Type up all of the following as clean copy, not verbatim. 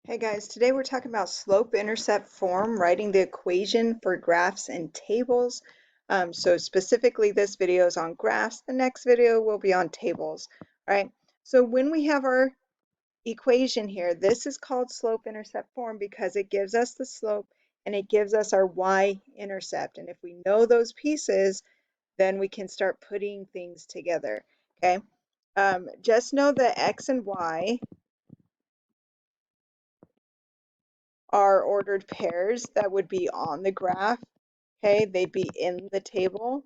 Hey guys, today we're talking about slope-intercept form, writing the equation for graphs and tables. So specifically this video is on graphs, the next video will be on tables, right? So when we have our equation here, this is called slope-intercept form because it gives us the slope and it gives us our y-intercept. And if we know those pieces, then we can start putting things together, okay? Just know that x and y are ordered pairs that would be on the graph. Okay, they'd be in the table.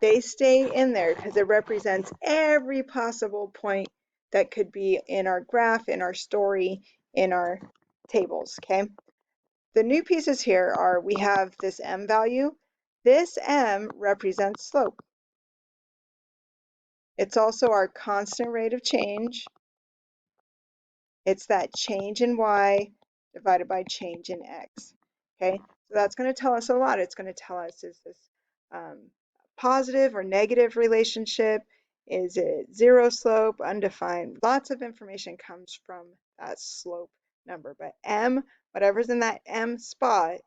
They stay in there because it represents every possible point that could be in our graph, in our story, in our tables, okay? The new pieces here are we have this m value. This m represents slope. It's also our constant rate of change. It's that change in y divided by change in x. Okay, so that's going to tell us a lot. It's going to tell us, is this positive or negative relationship? Is it zero slope, undefined? Lots of information comes from that slope number. But m, whatever's in that m spot,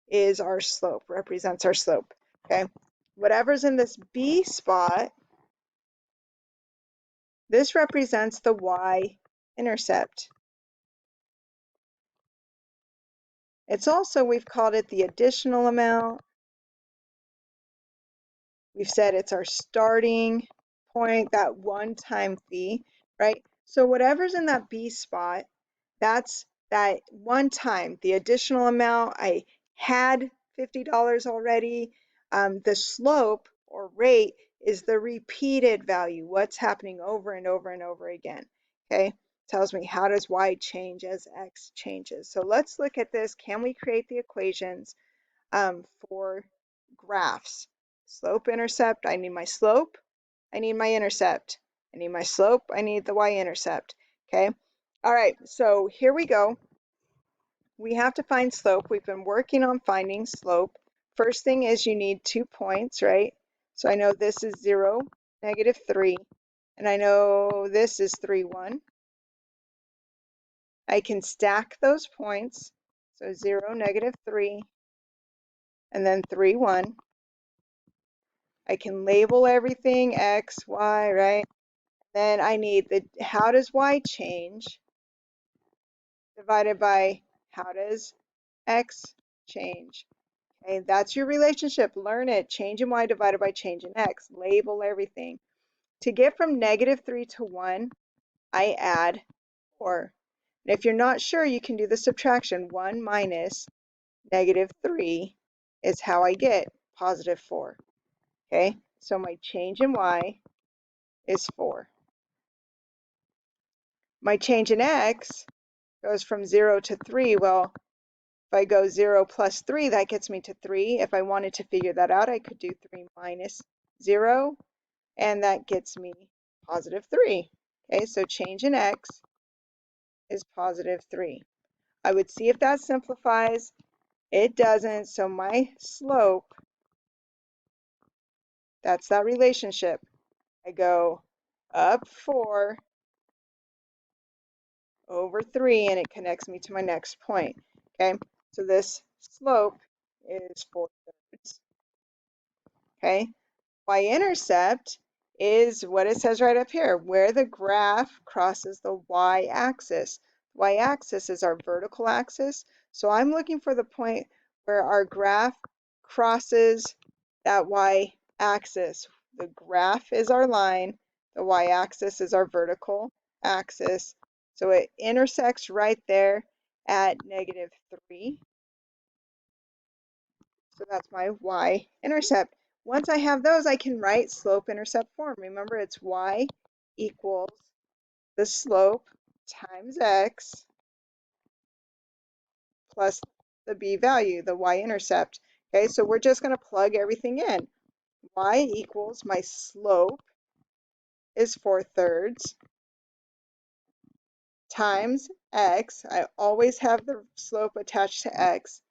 is our slope, represents our slope. Okay, whatever's in this b spot, this represents the y-intercept. It's also, we've called it the additional amount. We've said it's our starting point, that one-time fee, right? So whatever's in that B spot, that's that one time, the additional amount. I had $50 already. The slope or rate is the repeated value, what's happening over and over and over again, okay? Tells me how does y change as x changes. So let's look at this. Can we create the equations for graphs? Slope-intercept, I need my slope, I need my intercept. I need my slope, I need the y-intercept, okay? All right, so here we go. We have to find slope. We've been working on finding slope. First thing is you need 2 points, right? So I know this is 0, -3, and I know this is 3, 1. I can stack those points, so 0, -3, and then 3, 1. I can label everything x, y, right? Then I need the how does y change divided by how does x change. Okay, that's your relationship. Learn it. Change in y divided by change in x. Label everything. To get from -3 to 1, I add 4. And if you're not sure, you can do the subtraction. 1 minus -3 is how I get +4. Okay, so my change in y is 4. My change in x goes from 0 to 3. Well, if I go 0 plus 3, that gets me to 3. If I wanted to figure that out, I could do 3 minus 0, and that gets me +3. Okay, so change in x is +3. I would see if that simplifies. It doesn't, so my slope, that's that relationship. I go up 4 over 3, and it connects me to my next point. Okay, so this slope is 4/3. Okay, y-intercept is what it says right up here, where the graph crosses the y-axis. Y-axis is our vertical axis, so I'm looking for the point where our graph crosses that y-axis. The graph is our line, the y-axis is our vertical axis, so it intersects right there at -3. So that's my y-intercept. Once I have those, I can write slope-intercept form. Remember, it's y equals the slope times x plus the b value, the y-intercept. Okay, so we're just going to plug everything in. Y equals my slope is 4/3 times x. I always have the slope attached to x.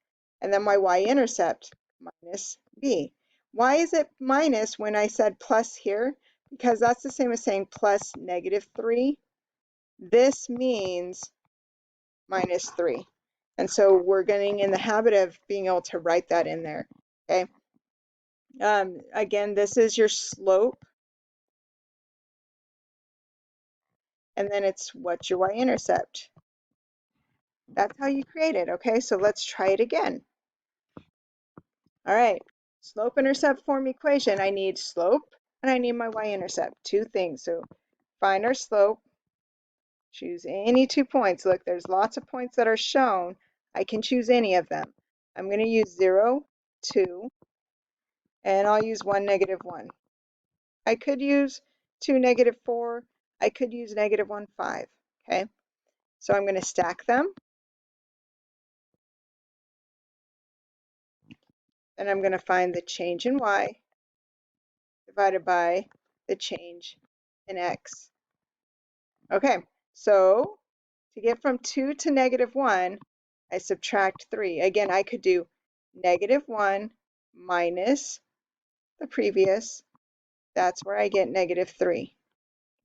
And then my y-intercept minus b. Why is it minus when I said plus here? Because that's the same as saying plus -3. this means minus 3. And so we're getting in the habit of being able to write that in there, okay? Again, this is your slope, and then it's what's your y-intercept. That's how you create it, okay? So let's try it again. All right, slope-intercept form equation. I need slope and I need my y-intercept, two things. So find our slope, choose any 2 points. Look, there's lots of points that are shown. I can choose any of them. I'm going to use 0, 2, and I'll use 1, -1. I could use 2, -4. I could use -1, 5. Okay, so I'm going to stack them, and I'm going to find the change in y divided by the change in x. Okay, so to get from 2 to -1, I subtract 3. Again, I could do -1 minus the previous. That's where I get -3.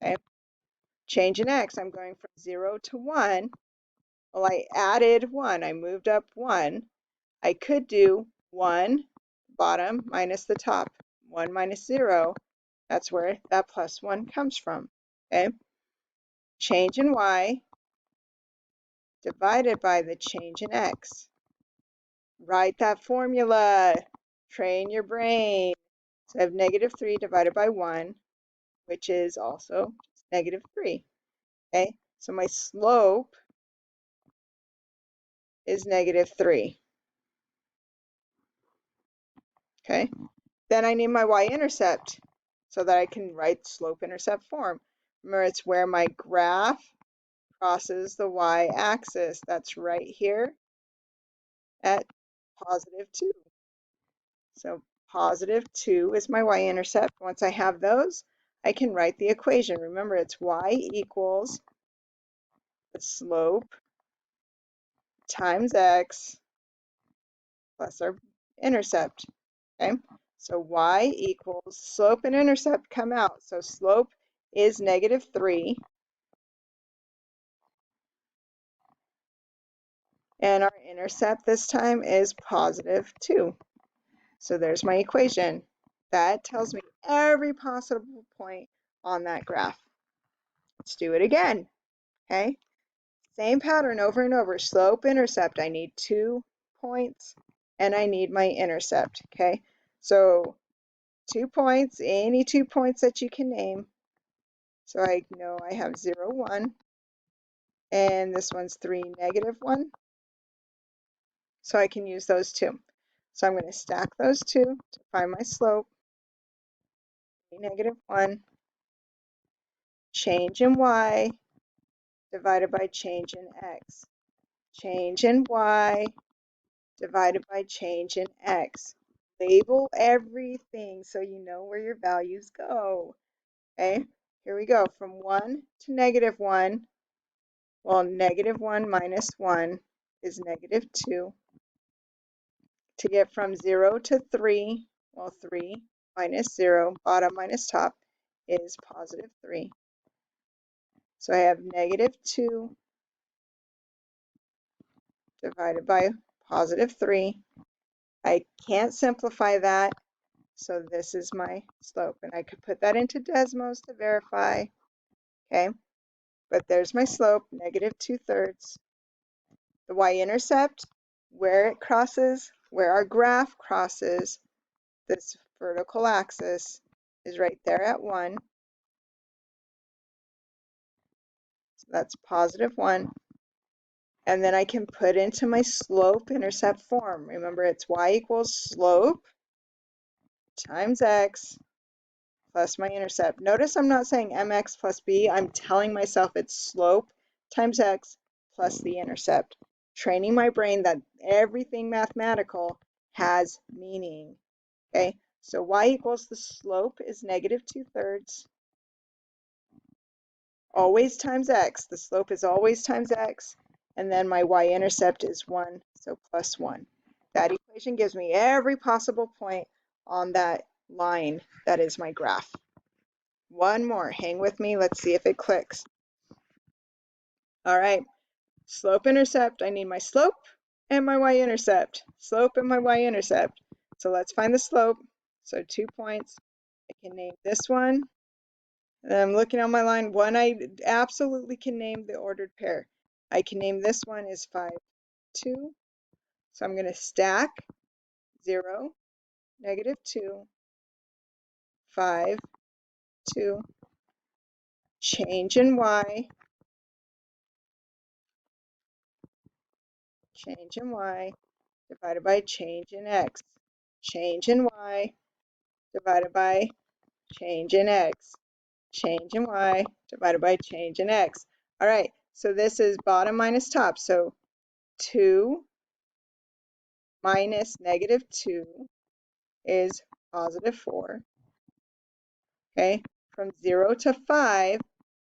Okay, change in x, I'm going from 0 to 1. Well, I added 1. I moved up 1. I could do 1 bottom minus the top. 1 minus 0. That's where that plus 1 comes from. Okay, change in y divided by the change in x. Write that formula. Train your brain. So I have -3 divided by 1, which is also -3. Okay, so my slope is -3. Okay, then I need my y-intercept so that I can write slope-intercept form. Remember, it's where my graph crosses the y-axis. That's right here at +2. So +2 is my y-intercept. Once I have those, I can write the equation. Remember, it's y equals the slope times x plus our intercept. Okay, so y equals slope and intercept come out. So slope is -3, and our intercept this time is +2. So there's my equation. That tells me every possible point on that graph. Let's do it again. Okay, same pattern over and over. Slope, intercept. I need 2 points and I need my intercept. Okay, so 2 points, any 2 points that you can name. So I know I have 0, 1, and this one's 3, -1. So I can use those two. So I'm going to stack those two to find my slope. 3, -1, change in y divided by change in x. Change in y divided by change in x. Label everything so you know where your values go. Okay, here we go. From 1 to -1. Well, -1 minus 1 is -2. To get from 0 to 3, well, 3 minus 0, bottom minus top, is +3. So I have -2 divided by +3. I can't simplify that, so this is my slope. And I could put that into Desmos to verify, okay? But there's my slope, -2/3. The y-intercept, where it crosses, where our graph crosses this vertical axis, is right there at 1. So that's +1. And then I can put into my slope-intercept form. Remember, it's y equals slope times x plus my intercept. Notice I'm not saying mx plus b. I'm telling myself it's slope times x plus the intercept. Training my brain that everything mathematical has meaning. Okay, so y equals the slope is -2/3. Always times x. The slope is always times x. And then my y-intercept is 1, so +1. That equation gives me every possible point on that line that is my graph. One more. Hang with me. Let's see if it clicks. All right, slope-intercept. I need my slope and my y-intercept. Slope and my y-intercept. So let's find the slope. So 2 points. I can name this one. And I'm looking on my line. One I absolutely can name the ordered pair. I can name this one is 5, 2. So I'm going to stack 0, -2, 5, 2, change in y, divided by change in x. Change in y divided by change in x. Change in y divided by change in x. All right, so this is bottom minus top. So 2 minus -2 is +4. Okay, from 0 to 5,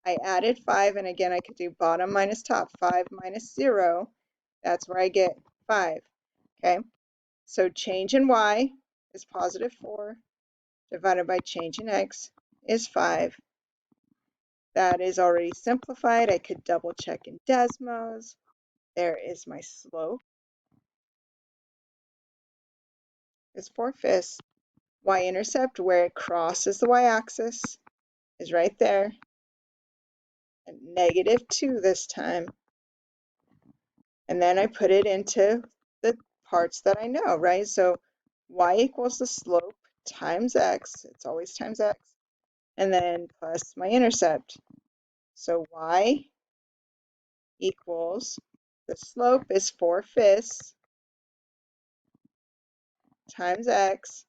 I added 5, and again, I could do bottom minus top. 5 minus 0, that's where I get 5. Okay, so change in y is +4 divided by change in x is 5. That is already simplified. I could double check in Desmos. There is my slope. It's 4/5. Y-intercept, where it crosses the y-axis, is right there. And -2 this time. And then I put it into the parts that I know, right? So y equals the slope times x. It's always times x. And then plus my intercept. So y equals, the slope is 4/5 times x.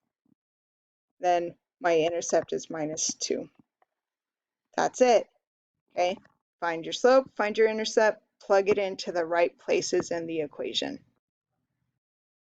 Then my intercept is -2. That's it. Okay, find your slope, find your intercept, plug it into the right places in the equation.